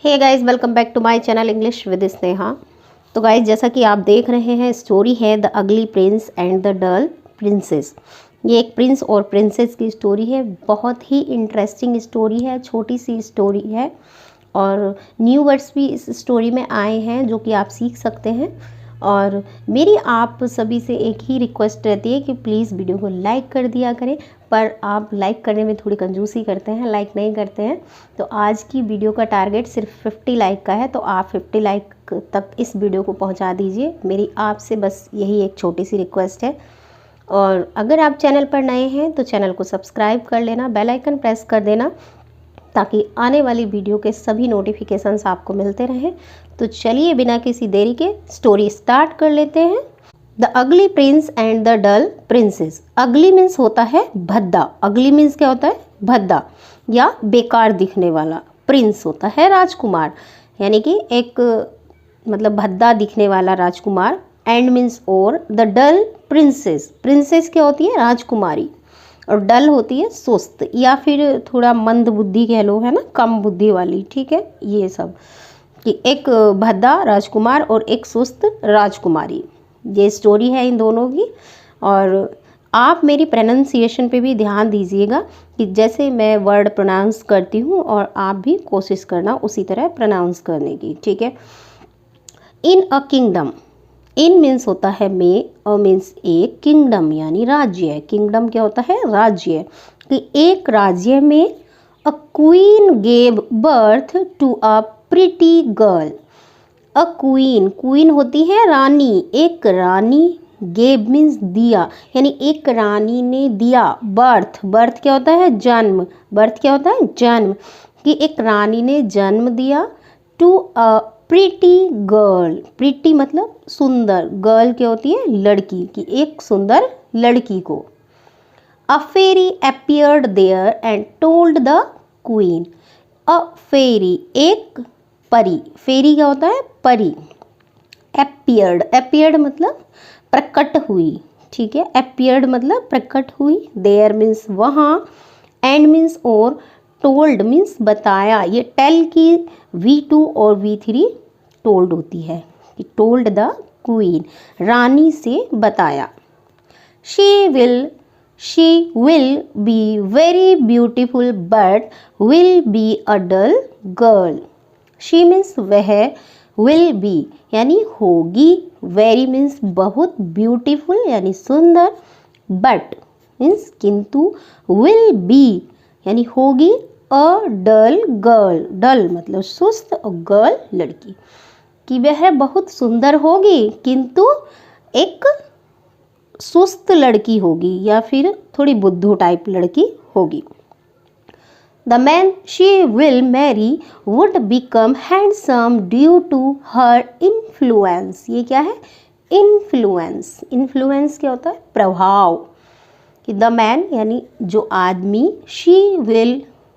Hey guys, welcome back to my channel English with Sneha. तो guys, जैसा कि आप देख रहे हैं, स्टोरी है the ugly prince and the dull princess. ये एक प्रिंस और प्रिंसेस की स्टोरी है। बहुत ही इंटरेस्टिंग स्टोरी है, छोटी सी स्टोरी है और न्यू वर्ड्स भी इस स्टोरी में आए हैं जो कि आप सीख सकते हैं। और मेरी आप सभी से एक ही रिक्वेस्ट रहती है कि प्लीज़ वीडियो को लाइक कर दिया करें, पर आप लाइक करने में थोड़ी कंजूसी करते हैं, लाइक नहीं करते हैं। तो आज की वीडियो का टारगेट सिर्फ 50 लाइक का है, तो आप 50 लाइक तक इस वीडियो को पहुंचा दीजिए। मेरी आपसे बस यही एक छोटी सी रिक्वेस्ट है। और अगर आप चैनल पर नए हैं तो चैनल को सब्सक्राइब कर लेना, बेल आइकन प्रेस कर देना ताकि आने वाली वीडियो के सभी नोटिफिकेशंस आपको मिलते रहें। तो चलिए बिना किसी देरी के स्टोरी स्टार्ट कर लेते हैं। The ugly prince and the dull princess. Ugly means होता है भद्दा। अगली मीन्स क्या होता है? भद्दा या बेकार दिखने वाला। प्रिंस होता है राजकुमार, यानी कि एक मतलब भद्दा दिखने वाला राजकुमार। एंड मीन्स और। The dull princess. प्रिंसेस क्या होती है? राजकुमारी। और डल होती है सुस्त या फिर थोड़ा मंद बुद्धि कह लो, है ना, कम बुद्धि वाली। ठीक है, ये सब कि एक भद्दा राजकुमार और एक सुस्त राजकुमारी, ये स्टोरी है इन दोनों की। और आप मेरी प्रोनाउंसिएशन पे भी ध्यान दीजिएगा कि जैसे मैं वर्ड प्रोनाउंस करती हूँ और आप भी कोशिश करना उसी तरह प्रोनाउंस करने की। ठीक है। इन अ किंगडम। इन मीन्स होता है में, अ मीन्स एक, किंगडम यानी राज्य। किंगडम क्या होता है? राज्य। कि एक राज्य में a queen gave birth to a pretty girl. A queen, queen होती है रानी, एक रानी। गेव मीन्स दिया, यानी एक रानी ने दिया। बर्थ, बर्थ क्या होता है? जन्म। बर्थ क्या होता है? जन्म। कि एक रानी ने जन्म दिया to a pretty girl. Pretty मतलब सुंदर, गर्ल क्या होती है? लड़की। की एक सुंदर लड़की को। A fairy appeared there and told the queen. A fairy, एक परी। फेरी क्या होता है? परी। अपीयर्ड, अपीयर्ड मतलब प्रकट हुई। ठीक है, अपीयर्ड मतलब प्रकट हुई। देयर मीन्स वहाँ, एंड मीन्स और, टोल्ड मीन्स बताया। ये टेल की V2 और V3 टोल्ड होती है कि टोल्ड द क्वीन, रानी से बताया। She will be very beautiful but will be a dull girl. She means वह, विल बी यानी होगी, वेरी मीन्स बहुत, ब्यूटीफुल यानी सुंदर, बट मीन्स किंतु, विल बी यानी होगी, अ डल गर्ल। डल मतलब सुस्त और गर्ल लड़की, कि वह बहुत सुंदर होगी किंतु एक सुस्त लड़की होगी या फिर थोड़ी बुद्धू टाइप लड़की होगी। The man she will marry would become handsome due to her influence. ये क्या है? Influence. Influence क्या होता है? प्रभाव। कि the man यानी जो आदमी, she will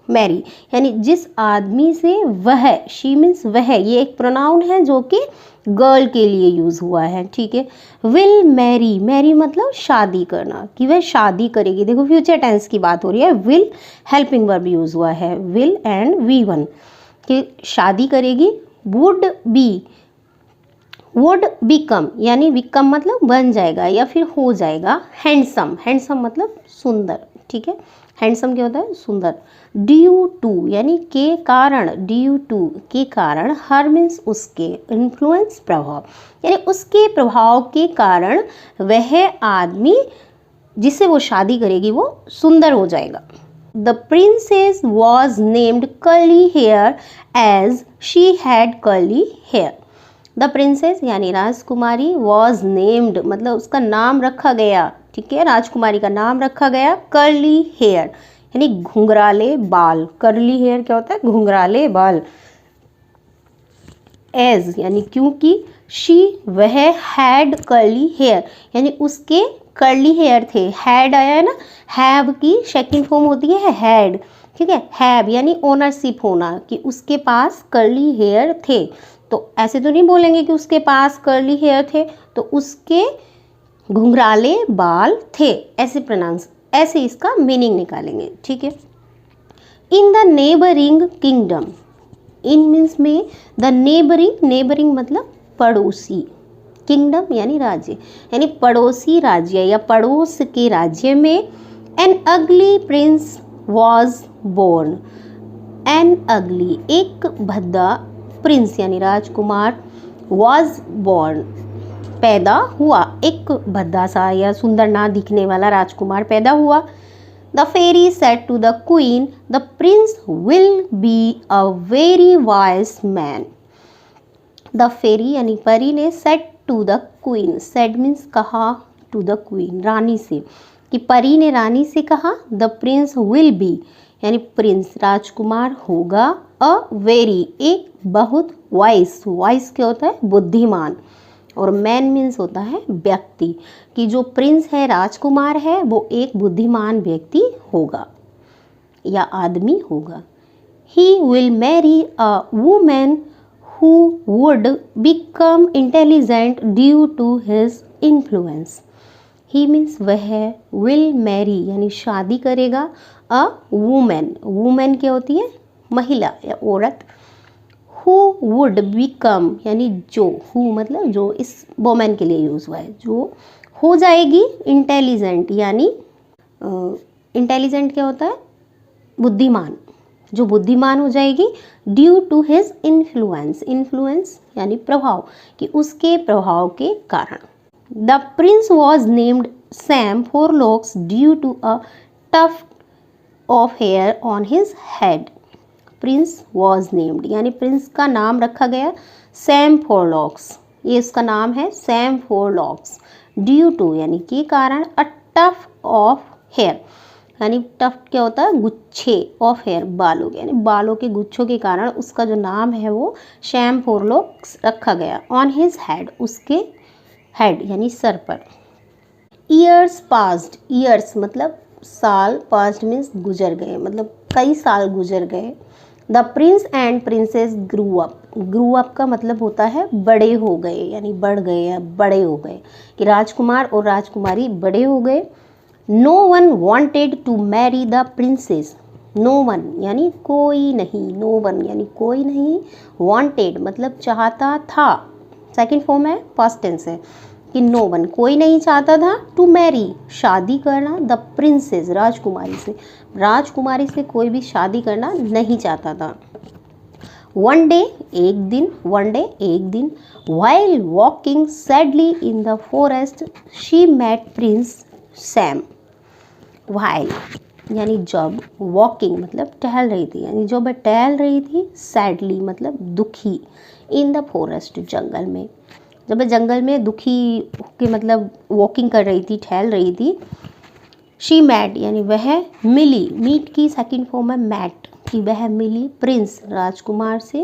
marry यानी जिस आदमी से वह, she means वह, ये एक प्रोनाउन है जो कि गर्ल के लिए यूज़ हुआ है। ठीक है। विल मैरी, मैरी मतलब शादी करना, कि वह शादी करेगी। देखो फ्यूचर टेंस की बात हो रही है। विल हेल्पिंग वर्ब यूज़ हुआ है, विल एंड V1, कि शादी करेगी। वुड बी, वुड बिकम यानी बिकम मतलब बन जाएगा या फिर हो जाएगा। हैंडसम, हैंडसम मतलब सुंदर। ठीक है, हैंडसम क्या होता है? सुंदर। ड्यू टू यानी के कारण, ड्यू टू के कारण, हर मीन्स उसके, इन्फ्लुएंस प्रभाव यानी उसके प्रभाव के कारण वह आदमी जिससे वो शादी करेगी वो सुंदर हो जाएगा। The princess was named curly hair as she had curly hair. The princess यानी राजकुमारी, वॉज नेम्ड मतलब उसका नाम रखा गया। ठीक है, राजकुमारी का नाम रखा गया। कर्ली हेयर यानी घुंघराले बाल। कर्ली हेयर क्या होता है? घुंघराले बाल। एज यानी क्योंकि, शी वह, हैड कर्ली हेयर यानी उसके कर्ली हेयर थे। हैड आया है ना, हैव की सेकंड फॉर्म होती है हैड। ठीक है, हैव यानी ओनरशिप होना, कि उसके पास कर्ली हेयर थे। तो ऐसे तो नहीं बोलेंगे कि उसके पास कर्ली हेयर थे, तो उसके घुंघराले बाल थे, ऐसे प्रोनाउंस, ऐसे इसका मीनिंग निकालेंगे। ठीक है। In the neighbouring kingdom. In means में, द नेबरिंग मतलब पड़ोसी, किंगडम यानी राज्य, यानी पड़ोसी राज्य या पड़ोस के राज्य में एन अगली प्रिंस वॉज बोर्न। एन अगली एक भद्दा, प्रिंस यानी राजकुमार, वॉज बोर्न पैदा हुआ, एक भद्दा सा या सुंदर ना दिखने वाला राजकुमार पैदा हुआ। The fairy said to the queen, the prince will be a very wise man. The fairy यानी परी ने said to the queen, said means कहा, टू द क्वीन रानी से, कि परी ने रानी से कहा, द प्रिंस विल बी यानी प्रिंस राजकुमार होगा, अ वेरी एक बहुत, वाइस क्या होता है बुद्धिमान, और मैन मीन्स होता है व्यक्ति, कि जो प्रिंस है राजकुमार है वो एक बुद्धिमान व्यक्ति होगा या आदमी होगा। He will marry a women who would become intelligent due to his influence। He means वह विल मैरी यानी शादी करेगा, अ वुमेन क्या होती है महिला या औरत, हु वुड बिकम यानी जो, हु मतलब जो इस वुमेन के लिए यूज़ हुआ है, जो हो जाएगी इंटेलिजेंट, यानी इंटेलिजेंट क्या होता है बुद्धिमान, जो बुद्धिमान हो जाएगी, ड्यू टू हिज इन्फ्लुएंस यानी प्रभाव, कि उसके प्रभाव के कारण। The prince was named Sam for locks due to a tuft of hair on his head. Prince was named यानी प्रिंस का नाम रखा गया सैम फॉर लॉक्स, ये इसका नाम है Sam for locks, due to यानी के कारण, अ टफ ऑफ हेयर यानी टफ क्या होता है गुच्छे, ऑफ हेयर बालों के, यानी बालों के गुच्छों के कारण उसका जो नाम है वो सैम फॉर लॉक्स रखा गया। ऑन हिज हेड उसके हेड यानी सर पर। ईयर्स पास्ड, ईयर्स मतलब साल, पास्ट मीन्स गुजर गए, मतलब कई साल गुजर गए। The Prince and princess grew up का मतलब होता है बड़े हो गए, यानी बढ़ गए या बड़े हो गए, कि राजकुमार और राजकुमारी बड़े हो गए। No one wanted to marry the princess, no one यानी कोई नहीं, नो वन यानी कोई नहीं, वॉन्टेड मतलब चाहता था, सेकेंड फॉर्म है पास्ट टेंस है, कि नो वन कोई नहीं चाहता था, टू मैरी शादी करना, द प्रिंसेस राजकुमारी से कोई भी शादी करना नहीं चाहता था। वन डे एक दिन while walking sadly in the forest she met Prince Sam। while यानी जब, वॉकिंग मतलब टहल रही थी, यानी जब टहल रही थी, सैडली मतलब दुखी, इन द फॉरेस्ट जंगल में, जब जंगल में दुखी के मतलब वॉकिंग कर रही थी, टहल रही थी। शी मैट यानी वह मिली, मीट की सेकंड फॉर्म है मैट, कि वह मिली प्रिंस राजकुमार से,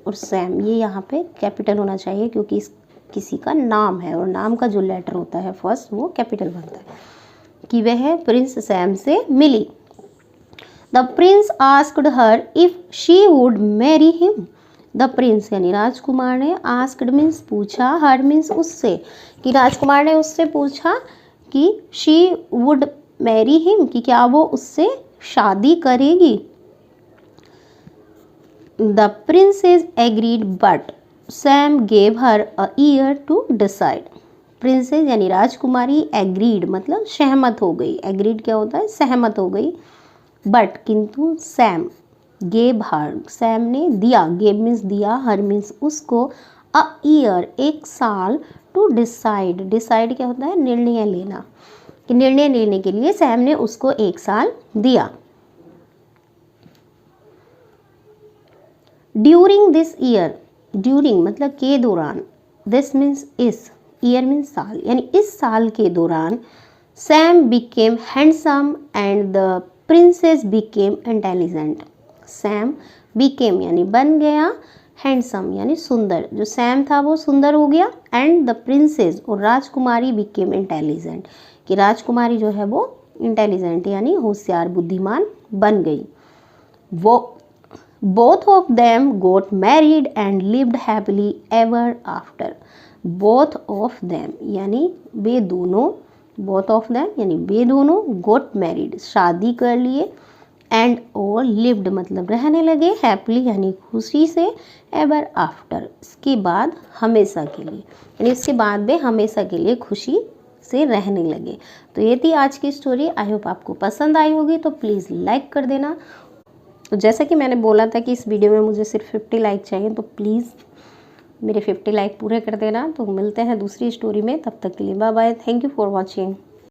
और सैम ये यहाँ पे कैपिटल होना चाहिए क्योंकि इस किसी का नाम है, और नाम का जो लेटर होता है फर्स्ट वो कैपिटल बनता है, कि वह प्रिंस सैम से मिली। The prince asked her if she would marry him. The prince यानी राजकुमार ने, आस्क्ड मीन्स पूछा, हर मीन्स उससे, कि राजकुमार ने उससे पूछा कि शी वुड मैरी हिम, कि क्या वो उससे शादी करेगी। The princess agreed but Sam gave her a year to decide. Princess यानी राजकुमारी एग्रीड मतलब सहमत हो गई, एग्रीड क्या होता है सहमत हो गई, बट किंतु सैम गेव हर सैम ने दिया, गेव मीन्स दिया, हर मीन्स उसको, अ ईयर एक साल, टू डिसाइड क्या होता है निर्णय लेना, कि निर्णय लेने के लिए सैम ने उसको एक साल दिया। ड्यूरिंग दिस ईयर, ड्यूरिंग मतलब के दौरान, दिस मीन्स इस, ईयर मीन्स साल, यानी इस साल के दौरान, Sam became handsome and the princess became intelligent. Sam became यानी बन गया, हैंडसम यानी सुंदर, जो सैम था वो सुंदर हो गया, एंड द प्रिंसेस और राजकुमारी बिकेम इंटेलिजेंट, कि राजकुमारी जो है वो इंटेलिजेंट यानी होशियार बुद्धिमान बन गई। वो both of them goat married and lived happily ever after. Both of them यानी वे दोनों, बोथ ऑफ देम यानी वे दोनों, गोट मैरिड शादी कर लिए, एंड और लिव्ड मतलब रहने लगे, हैप्पीली यानी खुशी से, एवर आफ्टर इसके बाद हमेशा के लिए, यानी इसके बाद में हमेशा के लिए खुशी से रहने लगे। तो ये थी आज की स्टोरी। आई होप आपको पसंद आई होगी, तो प्लीज़ लाइक कर देना। तो जैसा कि मैंने बोला था कि इस वीडियो में मुझे सिर्फ 50 लाइक चाहिए, तो प्लीज़ मेरे 50 लाइक पूरे कर देना। तो मिलते हैं दूसरी स्टोरी में, तब तक के लिए bye bye. Thank you for watching.